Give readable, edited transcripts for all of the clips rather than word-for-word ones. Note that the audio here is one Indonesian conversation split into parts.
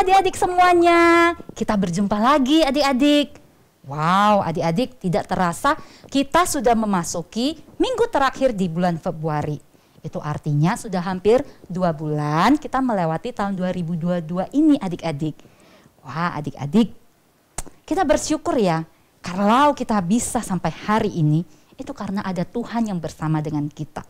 adik-adik semuanya, kita berjumpa lagi adik-adik. Wow, adik-adik, tidak terasa kita sudah memasuki minggu terakhir di bulan Februari. Itu artinya sudah hampir 2 bulan kita melewati tahun 2022 ini adik-adik. Wah adik-adik, kita bersyukur ya, kalau kita bisa sampai hari ini, itu karena ada Tuhan yang bersama dengan kita.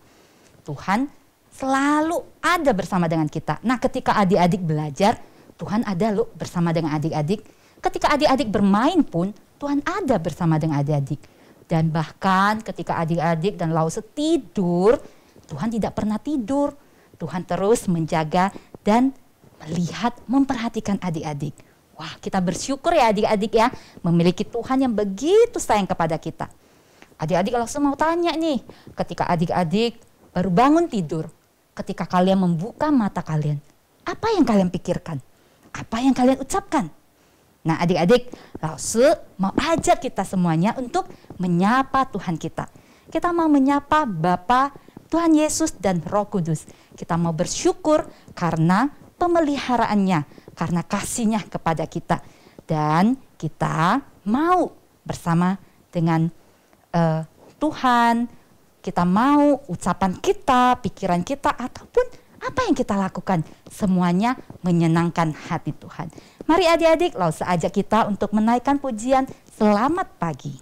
Tuhan selalu ada bersama dengan kita. Nah ketika adik-adik belajar, Tuhan ada loh bersama dengan adik-adik. Ketika adik-adik bermain pun, Tuhan ada bersama dengan adik-adik. Dan bahkan ketika adik-adik dan Lause tidur, Tuhan tidak pernah tidur. Tuhan terus menjaga dan melihat, memperhatikan adik-adik. Wah kita bersyukur ya adik-adik ya, memiliki Tuhan yang begitu sayang kepada kita. Adik-adik langsung mau tanya nih, ketika adik-adik baru bangun tidur, ketika kalian membuka mata kalian, apa yang kalian pikirkan? Apa yang kalian ucapkan? Nah adik-adik, Lause mau ajak kita semuanya untuk menyapa Tuhan kita. Kita mau menyapa Bapa, Tuhan Yesus dan Roh Kudus. Kita mau bersyukur karena pemeliharaannya, karena kasih-Nya kepada kita. Dan kita mau bersama dengan Tuhan, kita mau ucapan kita, pikiran kita, ataupun apa yang kita lakukan, semuanya menyenangkan hati Tuhan. Mari adik-adik, Lause ajak kita untuk menaikkan pujian Selamat Pagi.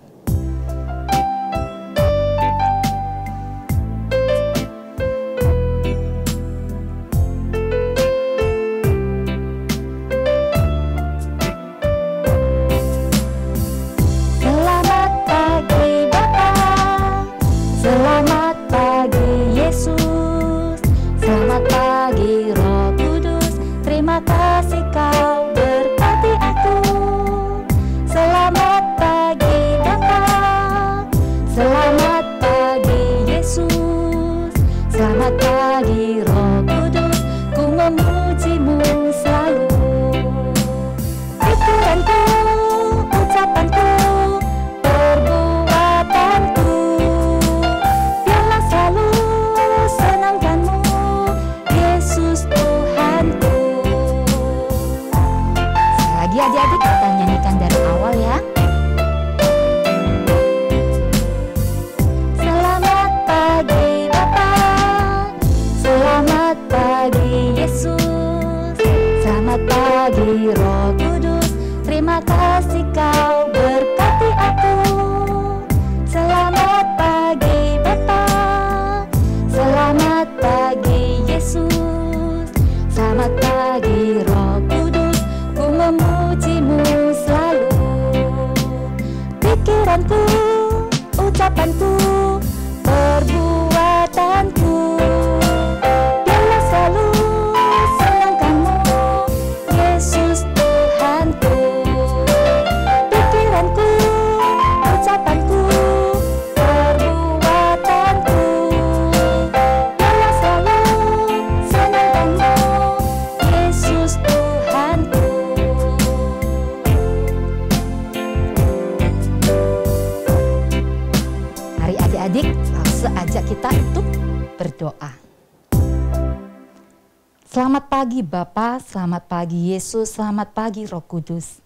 Selamat pagi Bapa, selamat pagi Yesus, selamat pagi Roh Kudus.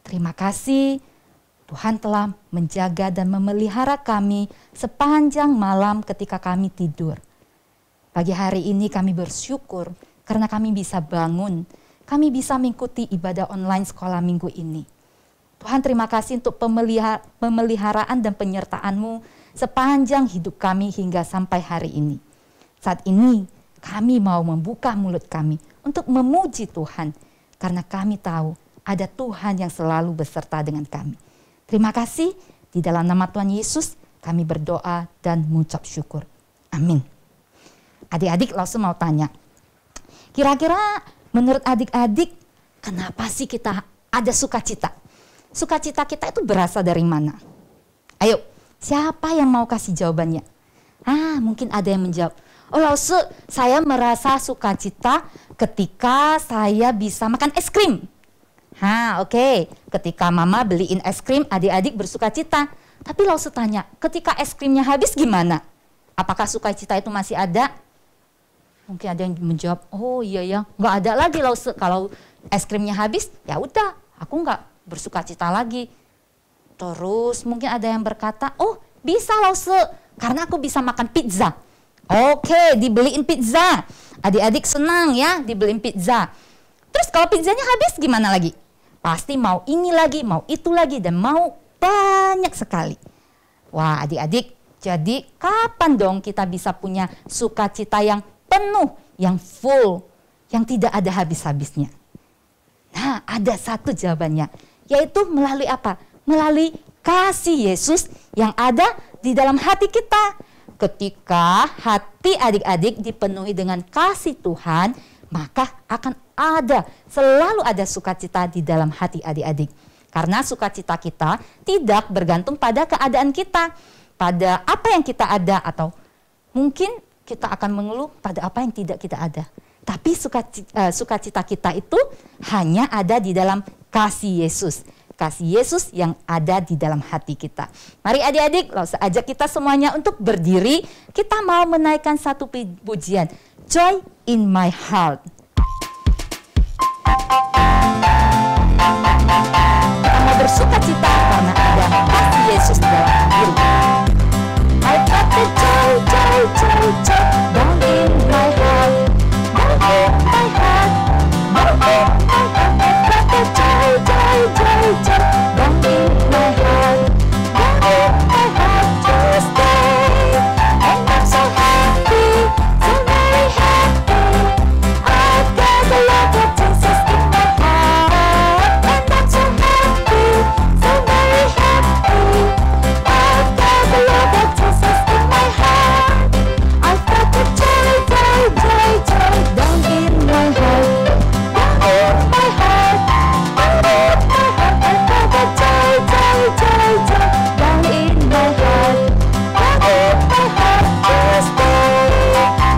Terima kasih Tuhan telah menjaga dan memelihara kami sepanjang malam ketika kami tidur. Pagi hari ini kami bersyukur karena kami bisa bangun, kami bisa mengikuti ibadah online sekolah minggu ini. Tuhan terima kasih untuk pemeliharaan dan penyertaan-Mu sepanjang hidup kami hingga sampai hari ini. Saat ini kami mau membuka mulut kami untuk memuji Tuhan karena kami tahu ada Tuhan yang selalu beserta dengan kami. Terima kasih, di dalam nama Tuhan Yesus kami berdoa dan mengucap syukur. Amin. Adik-adik langsung mau tanya, kira-kira menurut adik-adik kenapa sih kita ada sukacita? Sukacita kita itu berasal dari mana? Ayo, siapa yang mau kasih jawabannya? Mungkin ada yang menjawab. Oh Lause, saya merasa sukacita ketika saya bisa makan es krim. Oke. Ketika mama beliin es krim, adik-adik bersukacita. Tapi Lause tanya, ketika es krimnya habis gimana? Apakah sukacita itu masih ada? Mungkin ada yang menjawab, oh iya ya, nggak ada lagi Lause. Kalau es krimnya habis, ya udah, aku nggak bersuka cita lagi. Terus mungkin ada yang berkata, oh bisa Lause, karena aku bisa makan pizza. Oke, dibeliin pizza. Adik-adik senang ya dibeliin pizza. Terus kalau pizzanya habis gimana lagi? Pasti mau ini lagi, mau itu lagi, dan mau banyak sekali. Wah adik-adik, jadi kapan dong kita bisa punya sukacita yang penuh, yang full, yang tidak ada habis-habisnya? Nah, ada satu jawabannya, yaitu melalui apa? Melalui kasih Yesus yang ada di dalam hati kita. Ketika hati adik-adik dipenuhi dengan kasih Tuhan, maka akan selalu ada sukacita di dalam hati adik-adik. Karena sukacita kita tidak bergantung pada keadaan kita, pada apa yang kita ada, atau mungkin kita akan mengeluh pada apa yang tidak kita ada. Tapi sukacita kita itu hanya ada di dalam kasih Yesus. Kasih Yesus yang ada di dalam hati kita. Mari adik-adik, langsung ajak kita semuanya untuk berdiri. Kita mau menaikkan satu pujian, Joy in My Heart. Kita mau bersukacita karena ada kasih Yesus di dalam diri. I got the joy, joy, joy, joy down in my heart, down in my heart, down in my heart. I got the joy, joy, joy, joy down in my heart, down in my heart to stay. And I'm so happy, so very happy. I've got the love of Jesus in my heart, and I'm so happy, so very happy. I've got the love of Jesus in my heart. I've got the joy, joy, joy, joy down in my heart, down in my heart, down in my heart. I've got the joy, joy, joy, joy down in my heart, down in my heart to stay.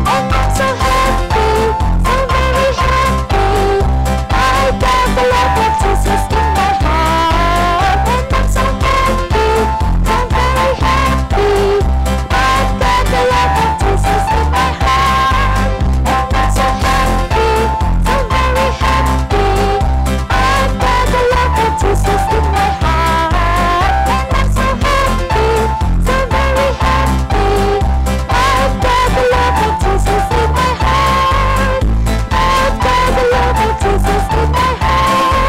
And I'm so happy, so very happy. I've got the love of Jesus in my heart, and I'm so happy, so very happy. I've got the love of Jesus in my heart, and I'm so happy, so very happy. I've got the love of Jesus in my heart, and I'm so happy, so very happy. I've got the love of Jesus in my heart. I've got the love of Jesus in my heart.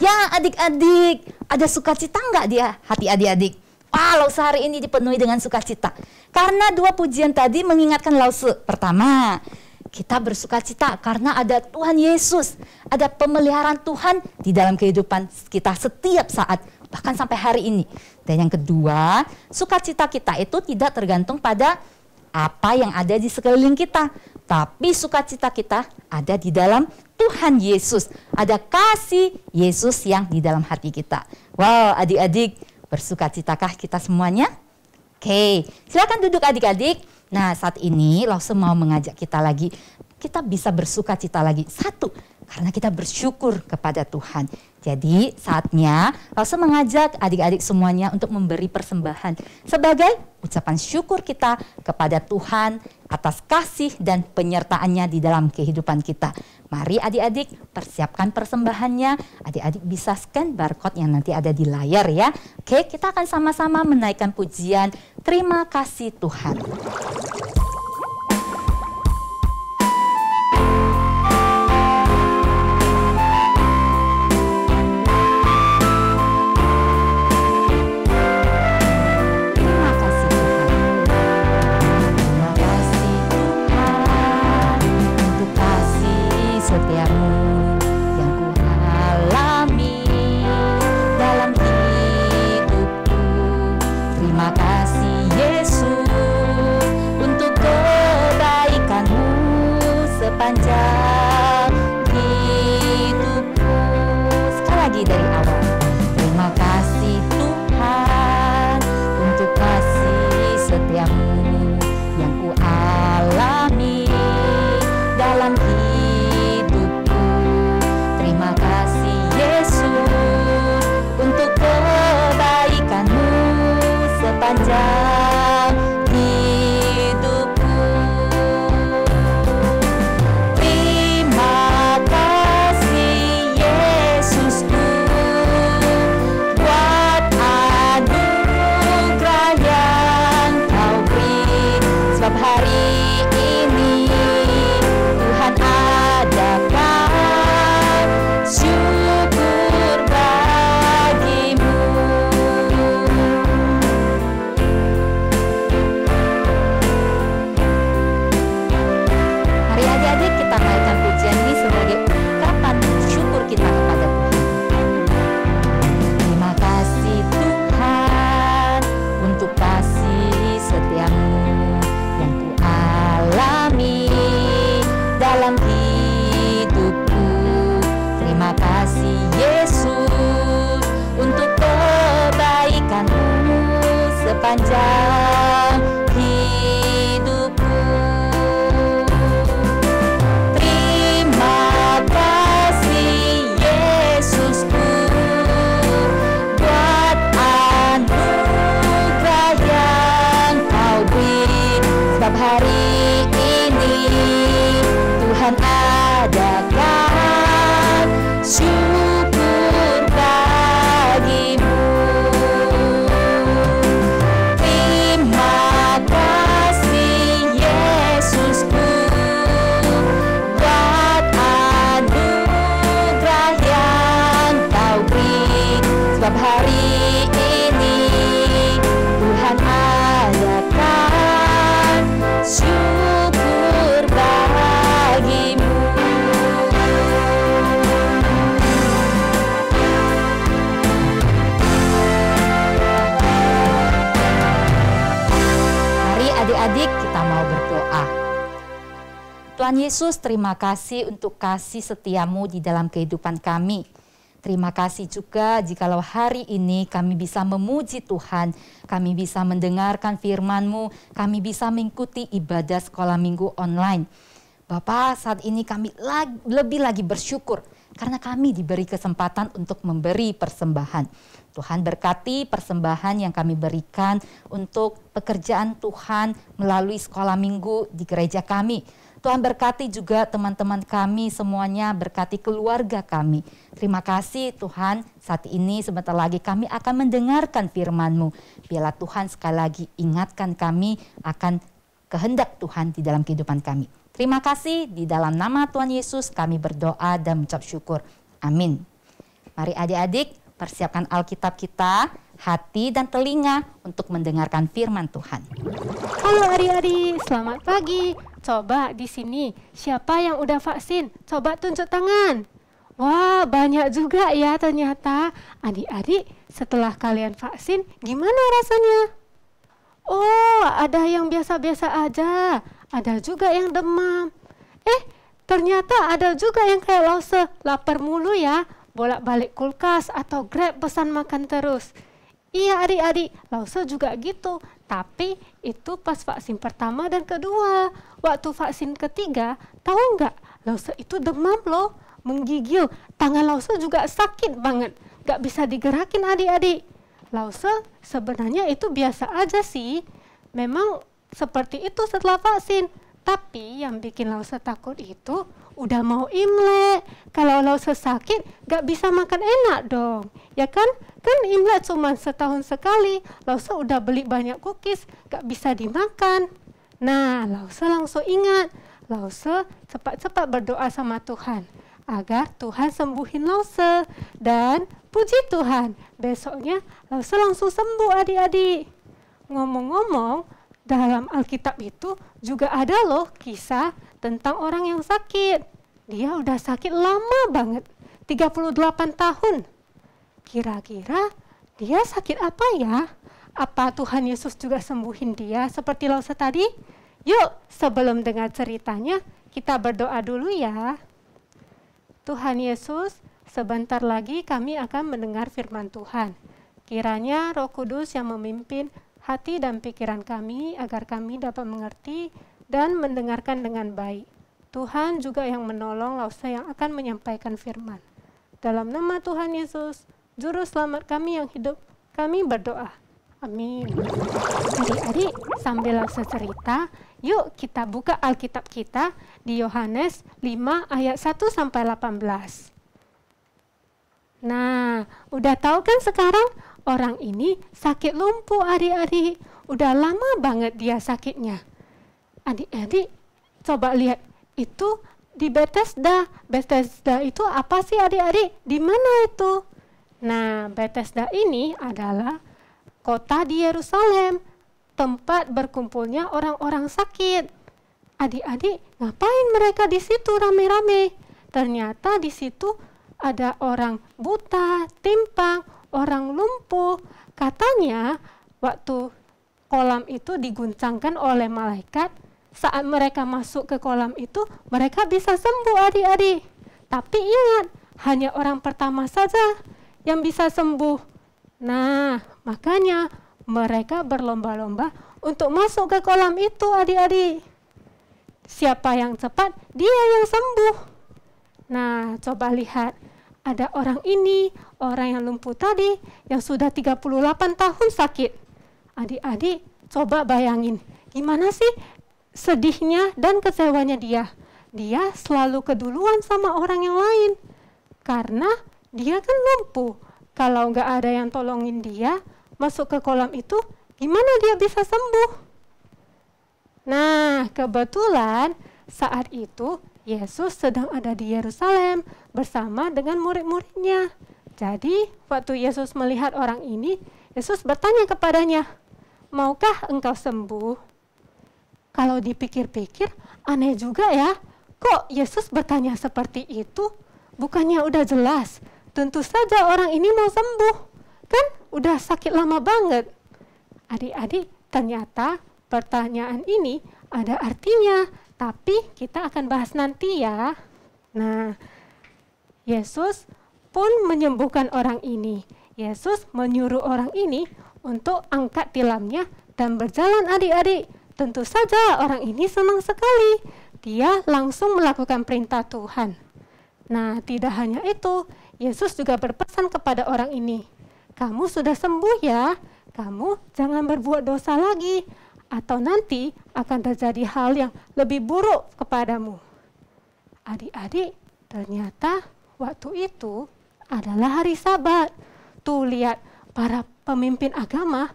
Ya adik-adik, ada sukacita nggak di hati adik-adik? Lause hari ini dipenuhi dengan sukacita. Karena dua pujian tadi mengingatkan Lause. Pertama, kita bersukacita karena ada Tuhan Yesus. Ada pemeliharaan Tuhan di dalam kehidupan kita setiap saat, bahkan sampai hari ini. Dan yang kedua, sukacita kita itu tidak tergantung pada apa yang ada di sekeliling kita. Tapi sukacita kita ada di dalam Tuhan Yesus. Ada kasih Yesus yang di dalam hati kita. Wow, adik-adik, bersukacitakah kita semuanya? Oke, silakan duduk adik-adik. Nah, saat ini Lause mau mengajak kita lagi. Kita bisa bersukacita lagi. Satu, karena kita bersyukur kepada Tuhan. Jadi saatnya Lause mengajak adik-adik semuanya untuk memberi persembahan sebagai ucapan syukur kita kepada Tuhan atas kasih dan penyertaannya di dalam kehidupan kita. Mari adik-adik persiapkan persembahannya. Adik-adik bisa scan barcode yang nanti ada di layar ya. Oke, kita akan sama-sama menaikkan pujian Terima Kasih Tuhan. Terima kasih Yesus hari ini Tuhan adakan syukur bagimu. Terima kasih Yesusku buat anugerah yang Kau beri, sebab hari ini Tuhan adakan syukur bagimu. Mari adik-adik kita mau berdoa. Tuhan Yesus, terima kasih untuk kasih setiamu di dalam kehidupan kami. Terima kasih juga jikalau hari ini kami bisa memuji Tuhan, kami bisa mendengarkan firman-Mu, kami bisa mengikuti ibadah sekolah minggu online. Bapa, saat ini kami lebih lagi bersyukur karena kami diberi kesempatan untuk memberi persembahan. Tuhan berkati persembahan yang kami berikan untuk pekerjaan Tuhan melalui sekolah minggu di gereja kami. Tuhan berkati juga teman-teman kami semuanya, berkati keluarga kami. Terima kasih Tuhan, saat ini sebentar lagi kami akan mendengarkan firman-Mu. Biarlah Tuhan sekali lagi ingatkan kami akan kehendak Tuhan di dalam kehidupan kami. Terima kasih, di dalam nama Tuhan Yesus kami berdoa dan mengucap syukur. Amin. Mari adik-adik persiapkan Alkitab kita, hati dan telinga untuk mendengarkan firman Tuhan. Halo adik-adik, selamat pagi. Coba di sini, siapa yang udah vaksin? Coba tunjuk tangan. Wah, banyak juga ya ternyata. Adik-adik, setelah kalian vaksin, gimana rasanya? Oh, ada yang biasa-biasa aja. Ada juga yang demam. Ternyata ada juga yang kayak Lause, lapar mulu ya. Bolak-balik kulkas atau Grab pesan makan terus. Iya adik-adik, Lause juga gitu. Tapi itu pas vaksin pertama dan kedua. Waktu vaksin ketiga, tahu nggak? Lause itu demam loh, menggigil. Tangan Lause juga sakit banget. Nggak bisa digerakin adik-adik. Lause sebenarnya itu biasa aja sih. Memang seperti itu setelah vaksin. Tapi yang bikin Lause takut itu udah mau Imlek. Kalau Lause sakit gak bisa makan enak dong. Ya kan? Kan Imlek cuma setahun sekali. Lause udah beli banyak cookies, gak bisa dimakan. Nah, Lause langsung ingat. Lause cepat-cepat berdoa sama Tuhan agar Tuhan sembuhin Lause. Dan puji Tuhan, besoknya Lause langsung sembuh adik-adik. Ngomong-ngomong, dalam Alkitab itu juga ada loh kisah tentang orang yang sakit. Dia udah sakit lama banget, 38 tahun. Kira-kira dia sakit apa ya? Apa Tuhan Yesus juga sembuhin dia seperti Lause tadi? Yuk, sebelum dengar ceritanya, kita berdoa dulu ya. Tuhan Yesus, sebentar lagi kami akan mendengar firman Tuhan. Kiranya Roh Kudus yang memimpin hati dan pikiran kami agar kami dapat mengerti dan mendengarkan dengan baik. Tuhan juga yang menolong Lause yang akan menyampaikan firman. Dalam nama Tuhan Yesus, Juru Selamat kami yang hidup, kami berdoa. Amin. Adik-adik, sambil Lause cerita, yuk kita buka Alkitab kita di Yohanes 5 ayat 1-18. Nah, udah tahu kan sekarang orang ini sakit lumpuh adik-adik. Udah lama banget dia sakitnya. Adik-adik, coba lihat itu di Bethesda. Bethesda itu apa sih adik-adik? Di mana itu? Nah, Bethesda ini adalah kota di Yerusalem, tempat berkumpulnya orang-orang sakit. Adik-adik, ngapain mereka di situ rame-rame? Ternyata di situ ada orang buta, timpang, orang lumpuh. Katanya waktu kolam itu diguncangkan oleh malaikat, saat mereka masuk ke kolam itu, mereka bisa sembuh adik-adik. Tapi ingat, hanya orang pertama saja yang bisa sembuh. Nah, makanya mereka berlomba-lomba untuk masuk ke kolam itu adik-adik. Siapa yang cepat, dia yang sembuh. Nah, coba lihat. Ada orang ini, orang yang lumpuh tadi, yang sudah 38 tahun sakit. Adik-adik, coba bayangin, gimana sih sedihnya dan kecewanya dia. Dia selalu keduluan sama orang yang lain. Karena dia kan lumpuh. Kalau nggak ada yang tolongin dia masuk ke kolam itu, gimana dia bisa sembuh? Nah, kebetulan saat itu Yesus sedang ada di Yerusalem bersama dengan murid-muridnya. Jadi, waktu Yesus melihat orang ini, Yesus bertanya kepadanya, "Maukah engkau sembuh?" Kalau dipikir-pikir, aneh juga ya. Kok Yesus bertanya seperti itu? Bukannya udah jelas? Tentu saja orang ini mau sembuh. Kan udah sakit lama banget. Adik-adik, ternyata pertanyaan ini ada artinya. Tapi kita akan bahas nanti ya. Nah, Yesus pun menyembuhkan orang ini. Yesus menyuruh orang ini untuk angkat tilamnya dan berjalan adik-adik. Tentu saja orang ini senang sekali. Dia langsung melakukan perintah Tuhan. Nah, tidak hanya itu, Yesus juga berpesan kepada orang ini, "Kamu sudah sembuh ya, kamu jangan berbuat dosa lagi, atau nanti akan terjadi hal yang lebih buruk kepadamu." Adik-adik, ternyata waktu itu adalah hari Sabat. Tuh lihat, para pemimpin agama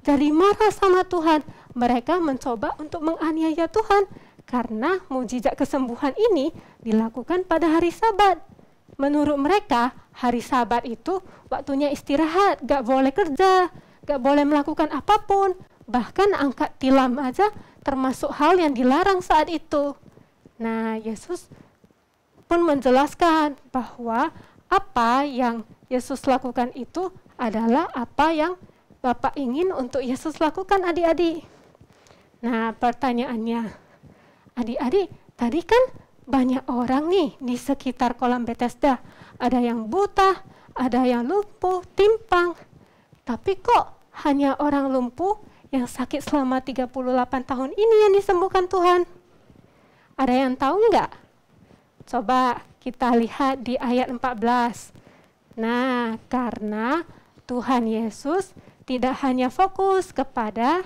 jadi marah sama Tuhan. Mereka mencoba untuk menganiaya Tuhan karena mukjizat kesembuhan ini dilakukan pada hari Sabat. Menurut mereka, hari Sabat itu waktunya istirahat, gak boleh kerja, gak boleh melakukan apapun. Bahkan angkat tilam aja termasuk hal yang dilarang saat itu. Nah, Yesus pun menjelaskan bahwa apa yang Yesus lakukan itu adalah apa yang Bapak ingin untuk Yesus lakukan, adik-adik. Nah, pertanyaannya, adik-adik, tadi kan banyak orang nih di sekitar kolam Bethesda. Ada yang buta, ada yang lumpuh, timpang. Tapi kok hanya orang lumpuh yang sakit selama 38 tahun ini yang disembuhkan Tuhan? Ada yang tahu nggak? Coba kita lihat di ayat 14. Nah, karena Tuhan Yesus tidak hanya fokus kepada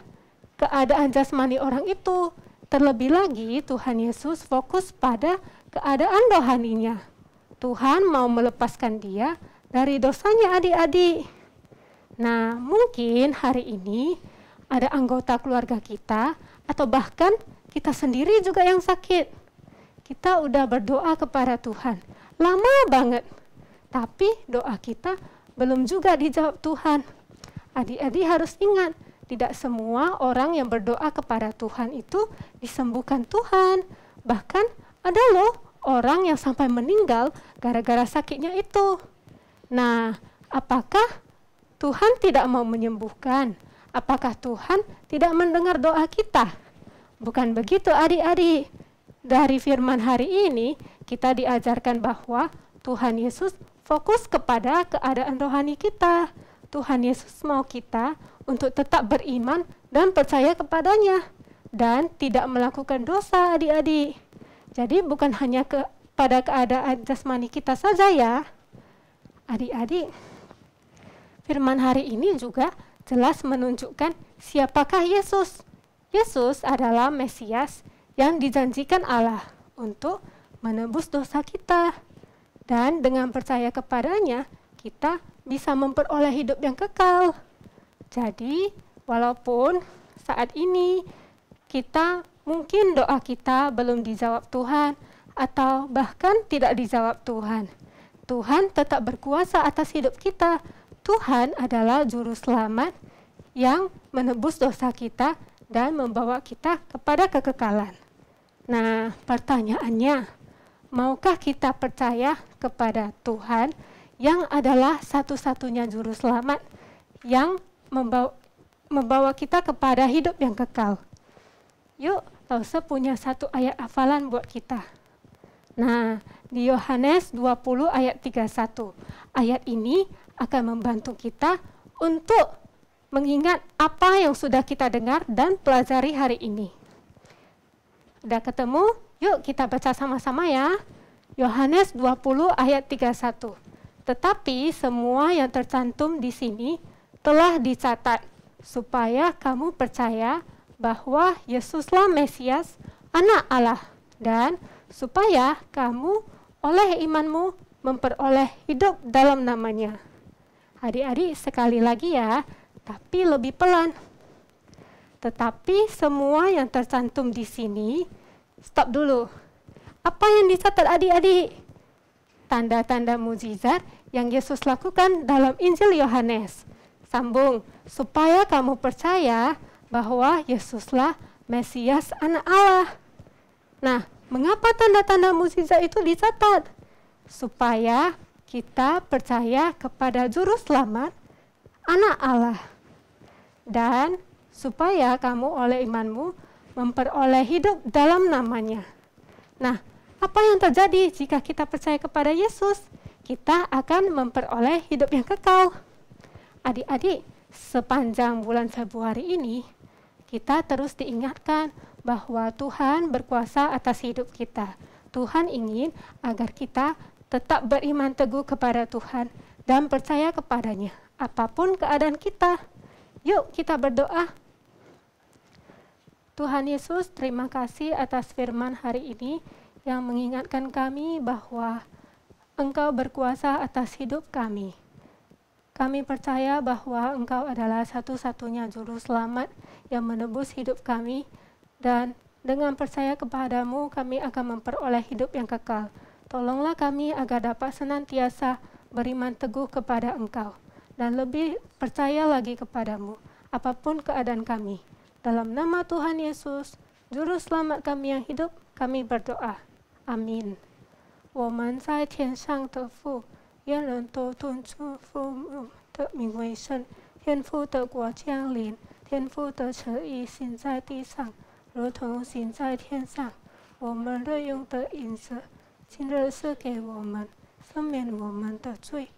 keadaan jasmani orang itu, terlebih lagi Tuhan Yesus fokus pada keadaan rohaninya. Tuhan mau melepaskan dia dari dosanya, adik-adik. Nah, mungkin hari ini ada anggota keluarga kita atau bahkan kita sendiri juga yang sakit. Kita udah berdoa kepada Tuhan lama banget, tapi doa kita belum juga dijawab Tuhan. Adik-adik harus ingat, tidak semua orang yang berdoa kepada Tuhan itu disembuhkan Tuhan. Bahkan ada loh orang yang sampai meninggal gara-gara sakitnya itu. Nah, apakah Tuhan tidak mau menyembuhkan? Apakah Tuhan tidak mendengar doa kita? Bukan begitu, adik-adik. Dari firman hari ini, kita diajarkan bahwa Tuhan Yesus fokus kepada keadaan rohani kita. Tuhan Yesus mau kita untuk tetap beriman dan percaya kepadanya. Dan tidak melakukan dosa, adik-adik. Jadi bukan hanya pada keadaan jasmani kita saja ya. Adik-adik, firman hari ini juga jelas menunjukkan siapakah Yesus. Yesus adalah Mesias yang dijanjikan Allah untuk menebus dosa kita. Dan dengan percaya kepadanya, kita bisa memperoleh hidup yang kekal. Jadi, walaupun saat ini kita mungkin doa kita belum dijawab Tuhan atau bahkan tidak dijawab Tuhan, Tuhan tetap berkuasa atas hidup kita. Tuhan adalah juru selamat yang menebus dosa kita dan membawa kita kepada kekekalan. Nah, pertanyaannya, maukah kita percaya kepada Tuhan yang adalah satu-satunya juru selamat yang membawa kita kepada hidup yang kekal? Yuk, Lause punya satu ayat hafalan buat kita. Nah, di Yohanes 20 ayat 31. Ayat ini akan membantu kita untuk mengingat apa yang sudah kita dengar dan pelajari hari ini. Udah ketemu? Yuk kita baca sama-sama ya. Yohanes 20 ayat 31. Tetapi semua yang tercantum di sini telah dicatat supaya kamu percaya bahwa Yesuslah Mesias, Anak Allah, dan supaya kamu oleh imanmu memperoleh hidup dalam namanya. Adik-adik sekali lagi ya, tapi lebih pelan. Tetapi semua yang tercantum di sini, stop dulu. Apa yang dicatat adik-adik? Tanda-tanda mukjizat yang Yesus lakukan dalam Injil Yohanes. Sambung, supaya kamu percaya bahwa Yesuslah Mesias Anak Allah. Nah, mengapa tanda-tanda mukjizat itu dicatat? Supaya kita percaya kepada Juru Selamat, Anak Allah. Dan supaya kamu oleh imanmu memperoleh hidup dalam namanya. Nah, apa yang terjadi jika kita percaya kepada Yesus? Kita akan memperoleh hidup yang kekal. Adik-adik, sepanjang bulan Februari ini, kita terus diingatkan bahwa Tuhan berkuasa atas hidup kita. Tuhan ingin agar kita tetap beriman teguh kepada Tuhan dan percaya kepadanya, apapun keadaan kita. Yuk kita berdoa. Tuhan Yesus, terima kasih atas firman hari ini yang mengingatkan kami bahwa Engkau berkuasa atas hidup kami. Kami percaya bahwa Engkau adalah satu-satunya Juru Selamat yang menebus hidup kami, dan dengan percaya kepadamu kami akan memperoleh hidup yang kekal. Tolonglah kami agar dapat senantiasa beriman teguh kepada Engkau dan lebih percaya lagi kepadamu apapun keadaan kami. Dalam nama Tuhan Yesus, Juru Selamat kami yang hidup, kami berdoa. Amin. 我们在天上的父，愿人都尊崇父母的名为圣。天父的国降临，天父的旨意行在地上，如同行在天上。我们日用的饮食，今日赐给我们，赦免我们的罪，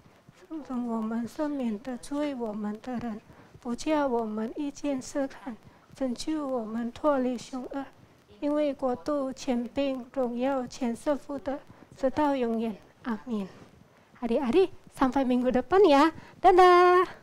容我们赦免的罪我们的人，不叫我们遇见试探，拯救我们脱离凶恶。因为国度、权柄、荣耀全是父的，直到永远。Amin. Adik-adik, sampai minggu depan ya. Dadah.